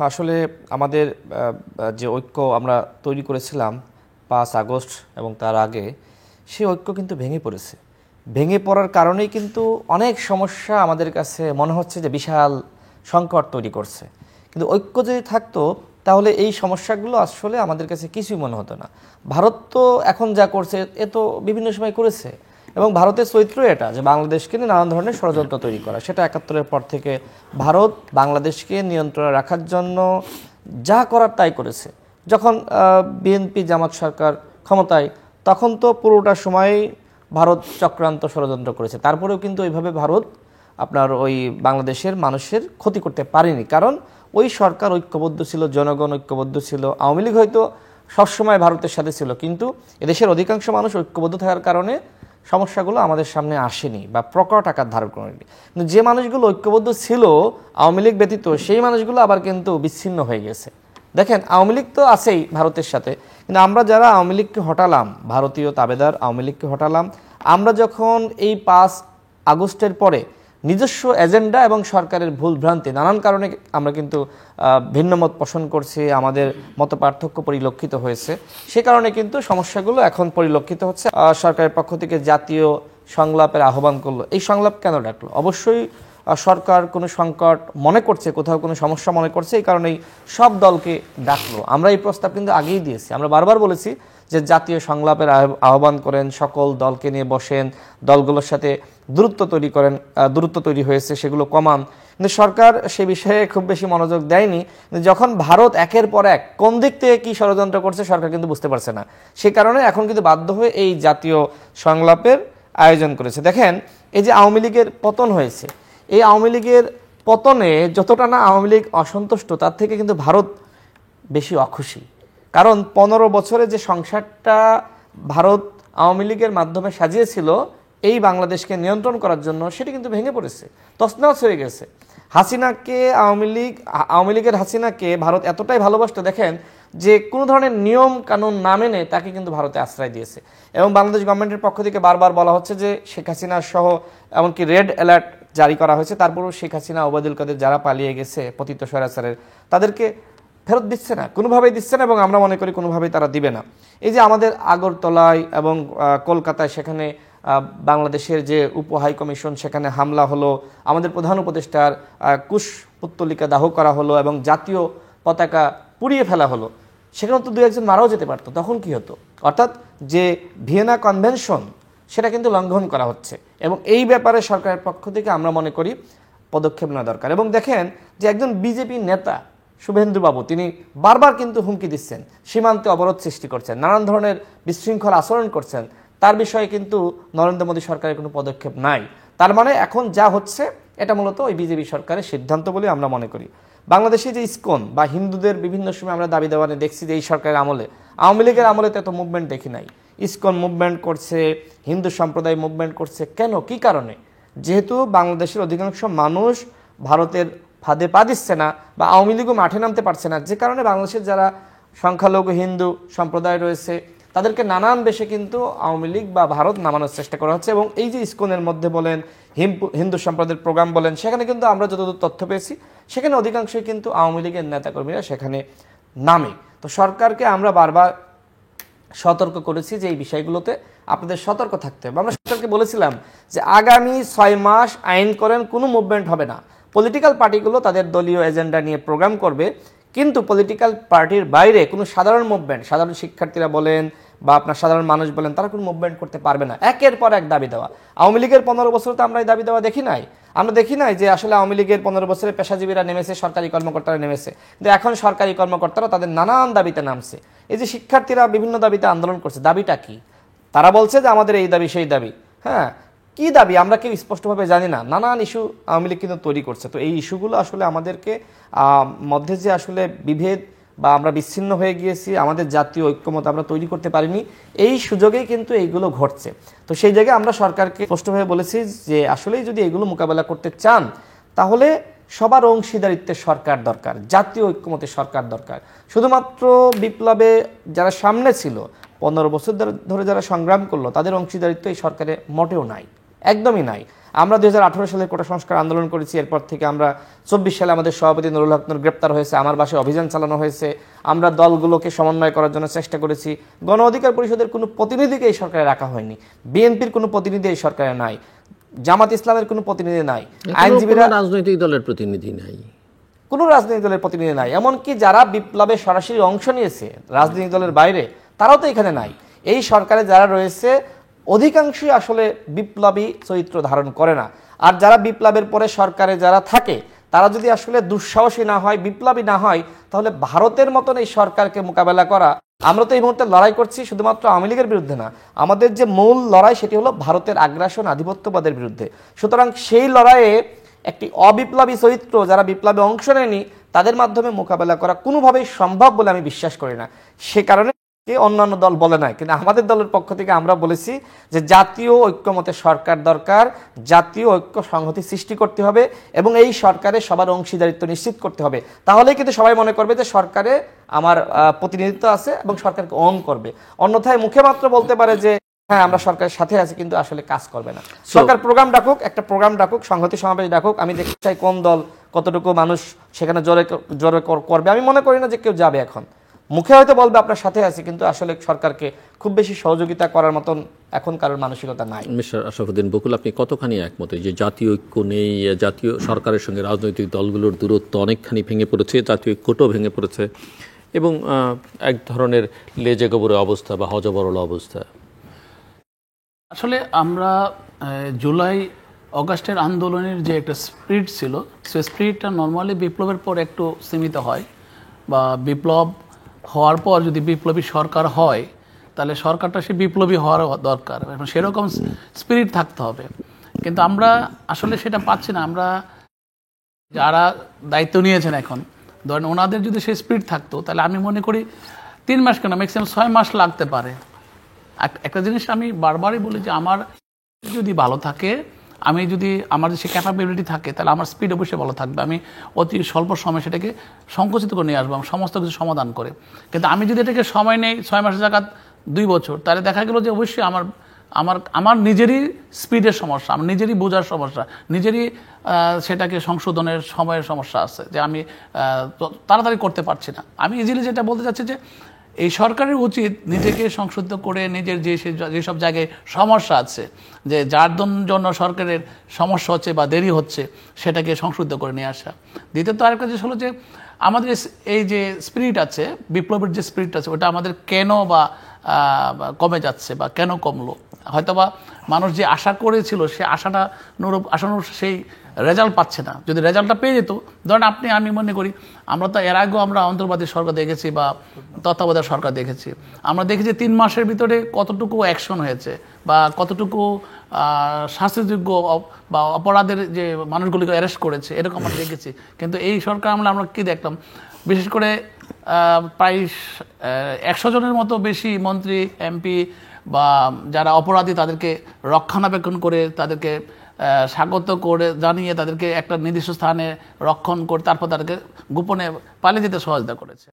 আসলে আমাদের যে ঐক্য আমরা তৈরি করেছিলাম 5 আগস্ট এবং তার আগে, সেই ঐক্য কিন্তু ভেঙে পড়েছে। ভেঙে পড়ার কারণেই কিন্তু অনেক সমস্যা আমাদের কাছে মনে হচ্ছে যে বিশাল সংকট তৈরি করছে। কিন্তু ঐক্য যদি থাকতো তাহলে এই সমস্যাগুলো আসলে আমাদের কাছে কিছুই মনে হতো না। ভারত তো এখন যা করছে এ তো বিভিন্ন সময় করেছে, এবং ভারতের চরিত্র এটা যে বাংলাদেশকে নিয়ে নানান ধরনের ষড়যন্ত্র তৈরি করা। সেটা 71-এর পর থেকে ভারত বাংলাদেশকে নিয়ন্ত্রণে রাখার জন্য যা করার তাই করেছে। যখন বিএনপি জামাত সরকার ক্ষমতায়, তখন তো পুরোটা সময় ভারত চক্রান্ত ষড়যন্ত্র করেছে। তারপরেও কিন্তু ওইভাবে ভারত আপনার ওই বাংলাদেশের মানুষের ক্ষতি করতে পারেনি, কারণ ওই সরকার ঐক্যবদ্ধ ছিল, জনগণ ঐক্যবদ্ধ ছিল। আওয়ামী লীগ হয়তো সবসময় ভারতের সাথে ছিল, কিন্তু এদেশের অধিকাংশ মানুষ ঐক্যবদ্ধ থাকার কারণে সমস্যাগুলো আমাদের সামনে আসেনি বা প্রকট আকার ধারণ করেনি। কিন্তু যে মানুষগুলো ঐক্যবদ্ধ ছিল আওয়ামী লীগ ব্যতীত, সেই মানুষগুলো আবার কিন্তু বিচ্ছিন্ন হয়ে গেছে। দেখেন, আওয়ামী লীগ তো আছেই ভারতের সাথে, কিন্তু আমরা যারা আওয়ামী লীগকে হটালাম, ভারতীয় তাবেদার আওয়ামী লীগকে হটালাম, আমরা যখন এই 5 আগস্টের পরে নিজস্ব এজেন্ডা এবং সরকারের ভুল ভ্রান্তি নানান কারণে আমরা কিন্তু ভিন্নমত পোষণ করছি, আমাদের মত পার্থক্য পরিলক্ষিত হয়েছে। সে কারণে কিন্তু সমস্যাগুলো এখন পরিলক্ষিত হচ্ছে। সরকারের পক্ষ থেকে জাতীয় সংলাপের আহ্বান করলো। এই সংলাপ কেন ডাকলো? অবশ্যই সরকার কোনো সংকট মনে করছে, কোথাও কোনো সমস্যা মনে করছে, এই কারণেই সব দলকে ডাকলো। আমরা এই প্রস্তাব কিন্তু আগেই দিয়েছি। আমরা বারবার বলেছি যে জাতীয় সংলাপের আহ্বান করেন, সকল দলকে নিয়ে বসেন, দলগুলোর সাথে দূরত্ব তৈরি করেন। দূরত্ব তৈরি হয়েছে, সেগুলো কমান। কিন্তু সরকার সে বিষয়ে খুব বেশি মনোযোগ দেয়নি। যখন ভারত একের পর এক কোন দিক থেকে কী ষড়যন্ত্র করছে সরকার কিন্তু বুঝতে পারছে না। সে কারণে এখন কিন্তু বাধ্য হয়ে এই জাতীয় সংলাপের আয়োজন করেছে। দেখেন, এই যে আওয়ামী লীগের পতন হয়েছে, এই আওয়ামী লীগের পতনে যতটা না আওয়ামী লীগ অসন্তুষ্ট, তার থেকে কিন্তু ভারত বেশি অখুশি। কারণ 15 বছরে যে সংসারটা ভারত আওয়ামী লীগের মাধ্যমে সাজিয়েছিল এই বাংলাদেশকে নিয়ন্ত্রণ করার জন্য, সেটি কিন্তু ভেঙে পড়েছে, তছনছ হয়ে গেছে। হাসিনাকে আওয়ামী লীগের হাসিনাকে ভারত এতটাই ভালোবাসতো, দেখেন, যে কোনো ধরনের নিয়ম কানুন না মেনে তাকে কিন্তু ভারতে আশ্রয় দিয়েছে। এবং বাংলাদেশ গভর্নমেন্টের পক্ষ থেকে বারবার বলা হচ্ছে যে শেখ হাসিনা সহ এমনকি রেড অ্যালার্ট জারি করা হয়েছে, তারপরেও শেখ হাসিনা, ওবায়দুল কাদের যারা পালিয়ে গেছে পতিত স্বৈরাচারের, তাদেরকে ফেরত দিচ্ছে না, কোনোভাবেই দিচ্ছে না, এবং আমরা মনে করি কোনোভাবেই তারা দিবে না। এই যে আমাদের আগরতলায় এবং কলকাতায়, সেখানে বাংলাদেশের যে উপ হাই কমিশন, সেখানে হামলা হলো, আমাদের প্রধান উপদেষ্টার কুশ পুত্তলিকা দাহ করা হলো এবং জাতীয় পতাকা পুড়িয়ে ফেলা হলো। সেখানে তো 2-1 মারাও যেতে পারতো, তখন কি হতো? অর্থাৎ যে ভিয়েনা কনভেনশন, সেটা কিন্তু লঙ্ঘন করা হচ্ছে, এবং এই ব্যাপারে সরকারের পক্ষ থেকে আমরা মনে করি পদক্ষেপ নেওয়া দরকার। এবং দেখেন যে একজন বিজেপি নেতা শুভেন্দুবাবু, তিনি বারবার কিন্তু হুমকি দিচ্ছেন, সীমান্তে অবরোধ সৃষ্টি করছেন, নানান ধরনের বিশৃঙ্খল আচরণ করছেন। তার বিষয়ে কিন্তু নরেন্দ্র মোদী সরকারের কোনো পদক্ষেপ নাই। তার মানে এখন যা হচ্ছে এটা মূলত ওই বিজেপি সরকারের সিদ্ধান্ত বলে আমরা মনে করি। বাংলাদেশে যে ইসকন বা হিন্দুদের বিভিন্ন সময় আমরা দাবি দেওয়া দেখছি যে এই সরকারের আমলে, আওয়ামী লীগের আমলে তো এত মুভমেন্ট দেখি নাই। ইসকন মুভমেন্ট করছে, হিন্দু সম্প্রদায় মুভমেন্ট করছে, কেন, কি কারণে? যেহেতু বাংলাদেশের অধিকাংশ মানুষ ভারতের ফাঁদে পা দিচ্ছে না, বা আওয়ামী লীগও মাঠে নামতে পারছে না, যে কারণে বাংলাদেশের যারা সংখ্যালঘু হিন্দু সম্প্রদায় রয়েছে তাদেরকে নানান বেশে কিন্তু আওয়ামী লীগ বা ভারত নামানোর চেষ্টা করা হচ্ছে। এবং এই যে ইসকনের মধ্যে বলেন, হিন্দু সম্প্রদায়ের প্রোগ্রাম বলেন, সেখানে কিন্তু আমরা যতদূর তথ্য পেয়েছি সেখানে অধিকাংশই কিন্তু আওয়ামী লীগের নেতাকর্মীরা সেখানে নামে। তো সরকারকে আমরা বারবার সতর্ক করেছি যে এই বিষয়গুলোতে আপনাদের সতর্ক থাকতে হবে। আমরা সরকারকে বলেছিলাম যে আগামী 6 মাস আইন করেন, কোনো মুভমেন্ট হবে না। পলিটিক্যাল পার্টিগুলো তাদের দলীয় এজেন্ডা নিয়ে প্রোগ্রাম করবে, কিন্তু পলিটিক্যাল পার্টির বাইরে কোনো সাধারণ মুভমেন্ট, সাধারণ শিক্ষার্থীরা বলেন বা আপনার সাধারণ মানুষ বলেন, তারা কোনো মুভমেন্ট করতে পারবে না। একের পর এক দাবি দেওয়া। আওয়ামী লীগের 15 বছর তো আমরা এই দাবি দেওয়া দেখি নাই। আমরা দেখি নাই যে আসলে আওয়ামী লীগের 15 বছরে পেশাজীবীরা নেমেছে, সরকারি কর্মকর্তারা নেমেছে, কিন্তু এখন সরকারি কর্মকর্তারা তাদের নানান দাবিতে নামছে। এই যে শিক্ষার্থীরা বিভিন্ন দাবিতে আন্দোলন করছে, দাবিটা কি? তারা বলছে যে আমাদের এই দাবি সেই দাবি। হ্যাঁ, কি দাবি আমরা কেউ স্পষ্টভাবে জানি না। নানান ইস্যু আওয়ামী লীগ কিন্তু তৈরি করছে। তো এই ইস্যুগুলো আসলে আমাদেরকে মধ্যে যে আসলে বিভেদ বা আমরা বিচ্ছিন্ন হয়ে গিয়েছি, আমাদের জাতীয় ঐক্যমত আমরা তৈরি করতে পারিনি, এই সুযোগেই কিন্তু এইগুলো ঘটছে। তো সেই জায়গায় আমরা সরকারকে স্পষ্টভাবে বলেছি যে আসলেই যদি এগুলো মোকাবেলা করতে চান, তাহলে সবার অংশীদারিত্বের সরকার দরকার, জাতীয় ঐক্যমতের সরকার দরকার। শুধুমাত্র বিপ্লবে যারা সামনে ছিল, 15 বছর ধরে যারা সংগ্রাম করলো, তাদের অংশীদারিত্ব এই সরকারে মোটেও নাই। একদমই নাই। আমরা 2018 সালে কোটা সংস্কার আন্দোলন করেছি, এরপর থেকে আমরা 24 সালে আমাদের সভাপতি নুরুল হক নূর গ্রেপ্তার হয়েছে, আমার বাসায় অভিযান চালানো হয়েছে, আমরা দলগুলোকে সমন্বয় করার জন্য চেষ্টা করেছি। গণ অধিকার পরিষদের কোনো প্রতিনিধিকে এই সরকারে রাখা হয়নি, বিএনপির কোনো প্রতিনিধি এই সরকারে নাই, জামাত ইসলামের কোনো প্রতিনিধি নাই, আইনজীবীরা রাজনৈতিক দলের প্রতিনিধি নাই, কোনো রাজনৈতিক দলের প্রতিনিধি নাই, এমনকি যারা বিপ্লবে সরাসরি অংশ নিয়েছে রাজনৈতিক দলের বাইরে তারাও তো এখানে নাই। এই সরকারে যারা রয়েছে অধিকাংশই আসলে বিপ্লবী চরিত্র ধারণ করে না। আর যারা বিপ্লবের পরে সরকারে যারা থাকে তারা যদি আসলে দুঃসাহসী না হয়, বিপ্লবী না হয়, তাহলে ভারতের মতন এই সরকারকে মোকাবেলা করা, আমরা তো এই মুহূর্তে লড়াই করছি শুধুমাত্র আওয়ামী লীগের বিরুদ্ধে না, আমাদের যে মূল লড়াই সেটি হলো ভারতের আগ্রাসন আধিপত্যবাদের বিরুদ্ধে। সুতরাং সেই লড়াইয়ে একটি অবিপ্লবী চরিত্র যারা বিপ্লবে অংশ নেয়নি তাদের মাধ্যমে মোকাবেলা করা কোনোভাবেই সম্ভব বলে আমি বিশ্বাস করি না। সে কারণে অন্যান্য দল বলে না, কিন্তু আমাদের দলের পক্ষ থেকে আমরা বলেছি যে জাতীয় ঐক্যমতে সরকার দরকার, জাতীয় ঐক্য সংহতি সৃষ্টি করতে হবে এবং এই সরকারে সবার অংশীদারিত্ব নিশ্চিত করতে হবে। তাহলেই কিন্তু সবাই মনে করবে যে সরকারে আমার প্রতিনিধিত্ব আছে এবং সরকারকে অন করবে। অন্যথায় মুখে মাত্র বলতে পারে যে হ্যাঁ আমরা সরকারের সাথে আছি, কিন্তু আসলে কাজ করবে না। সরকার প্রোগ্রাম ডাকুক, একটা প্রোগ্রাম ডাকুক, সংহতি সমাবেশ ডাকুক, আমি দেখতে চাই কোন দল কতটুকু মানুষ সেখানে জোরে করবে। আমি মনে করি না যে কেউ যাবে এখন, মুখে হয়তো বলবে আপনার সাথে আছি, কিন্তু আসলে সরকারকে খুব বেশি সহযোগিতা করার মতন এখন কারোর মানসিকতা নাই। মিস্টার আশরাফুদ্দিন বকুল, আপনি কতখানি একমত যে জাতীয় ঐক্য নেই, জাতীয় সরকারের সঙ্গে রাজনৈতিক দলগুলোর দূরত্ব অনেকখানি ভেঙে পড়েছে, জাতীয় ঐক্যটাও ভেঙে পড়েছে এবং এক ধরনের লেজে গোবরে অবস্থা বা হজবরল অবস্থা? আসলে আমরা জুলাই অগাস্টের আন্দোলনের যে একটা স্পিরিট ছিল, সেই স্পিরিটটা নর্মালি বিপ্লবের পর একটু সীমিত হয়, বা বিপ্লব হওয়ার পর যদি বিপ্লবী সরকার হয় তাহলে সরকারটা সে বিপ্লবী হওয়ার দরকার, এবং সেরকম স্পিরিট থাকতে হবে। কিন্তু আমরা আসলে সেটা পাচ্ছি না। আমরা যারা দায়িত্ব নিয়েছেন এখন, ধরেন ওনাদের যদি সেই স্পিরিট থাকতো তাহলে আমি মনে করি 3 মাস কেন, ম্যাক্সিমাম 6 মাস লাগতে পারে। একটা জিনিস আমি বারবারই বলি যে আমার যদি ভালো থাকে, আমি যদি আমার যে ক্যাপাবিলিটি থাকে, তাহলে আমার স্পিড অবশ্যই ভালো থাকবে। আমি অতি স্বল্প সময় সেটাকে সংকুচিত করে নিয়ে আসবো, আমি সমস্ত কিছু সমাধান করে। কিন্তু আমি যদি এটাকে সময় নেই 6 মাসের জায়গা 2 বছর, তাহলে দেখা গেল যে অবশ্যই আমার নিজেরই স্পিডের সমস্যা, আমার নিজেরই বোঝার সমস্যা, নিজেরই সেটাকে সংশোধনের সময়ের সমস্যা আছে, যে আমি তাড়াতাড়ি করতে পারছি না। আমি ইজিলি যেটা বলতে চাচ্ছি যে এই সরকারের উচিত নিজেকে সংশোধিত করে নিজের যেসব জায়গায় সমস্যা আছে, যে যার জন্য সরকারের সমস্যা হচ্ছে বা দেরি হচ্ছে, সেটাকে সংশোধিত করে নিয়ে আসা। দ্বিতীয়ত আরেকটা জিনিস হলো যে আমাদের এই যে স্পিরিট আছে, বিপ্লবের যে স্পিরিট আছে, ওটা আমাদের কেন বা কমে যাচ্ছে বা কেন কমলো, হয়তোবা মানুষ যে আশা করেছিল সে আশানুরূপ সেই রেজাল্ট পাচ্ছে না। যদি রেজাল্টটা পেয়ে যেত, ধরেন আমি মনে করি আমরা তো এর আগেও আমরা অন্তর্বর্তী সরকার দেখেছি বা তত্ত্বাবধায়ক সরকার দেখেছি, আমরা দেখেছি 3 মাসের ভিতরে কতটুকু অ্যাকশন হয়েছে বা কতটুকু শাস্তিযোগ্য বা অপরাধের যে মানুষগুলিকে অ্যারেস্ট করেছে, এরকম আমরা দেখেছি। কিন্তু এই সরকার আমরা কি দেখলাম, বিশেষ করে প্রায় 100 জনের মতো বেশি মন্ত্রী, এমপি বা যারা অপরাধী তাদেরকে রক্ষণাবেক্ষণ করে, তাদেরকে স্বাগত করে জানিয়ে তাদেরকে একটা নির্দিষ্ট স্থানে রক্ষণ করে তারপর তাদেরকে গোপনে পালিয়ে যেতে সহযোগিতা করেছে।